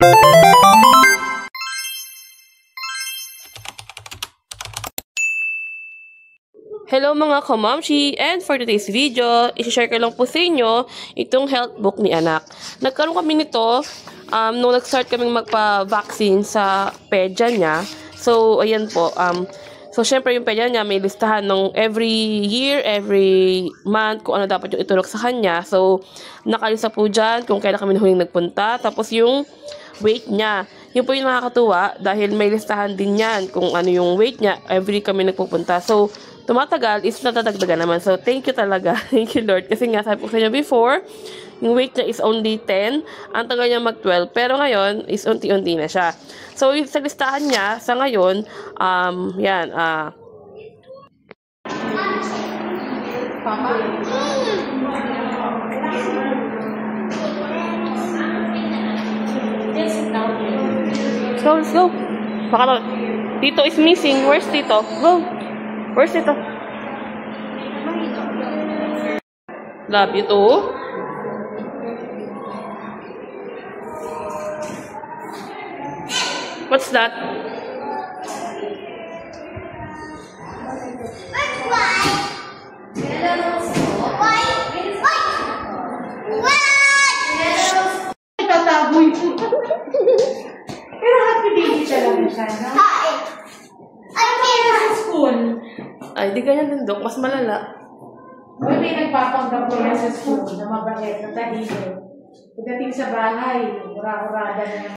Hello mga kamamshi, and for today's video, isi-share ko lang po sa inyo itong health book ni anak. Nagkaroon kami nito nung nag-start kaming magpa-vaccine sa pedya niya. So, ayan po. So, syempre yung pedya niya may listahan ng every year, every month kung ano dapat yung itulok sa kanya. So, nakalista po dyan kung kailan kami huling nagpunta. Tapos yung weight niya. Yun po yung nakakatuwa dahil may listahan din yan kung ano yung weight niya every kami nagpupunta. So, tumatagal is natatagdagan naman. So, thank you talaga. Thank you, Lord. Kasi nga, sabi ko sa inyo before, yung weight niya is only 10. Ang tagal niya mag-12. Pero ngayon, is unti-unti na siya. So, sa listahan niya, sa ngayon, yan, Papa? Let's go. Baka Tito is missing. Where's Tito? Go. Where's Tito? Love you too. What's that? Pero happy baby talaga siya, no? Sa school. Ay, di ganyan din, Dok. Mas malala. Uy, may nagpapanggap ko yan sa school na mabait na tahilo. Pagdating sa bahay, ura-urada na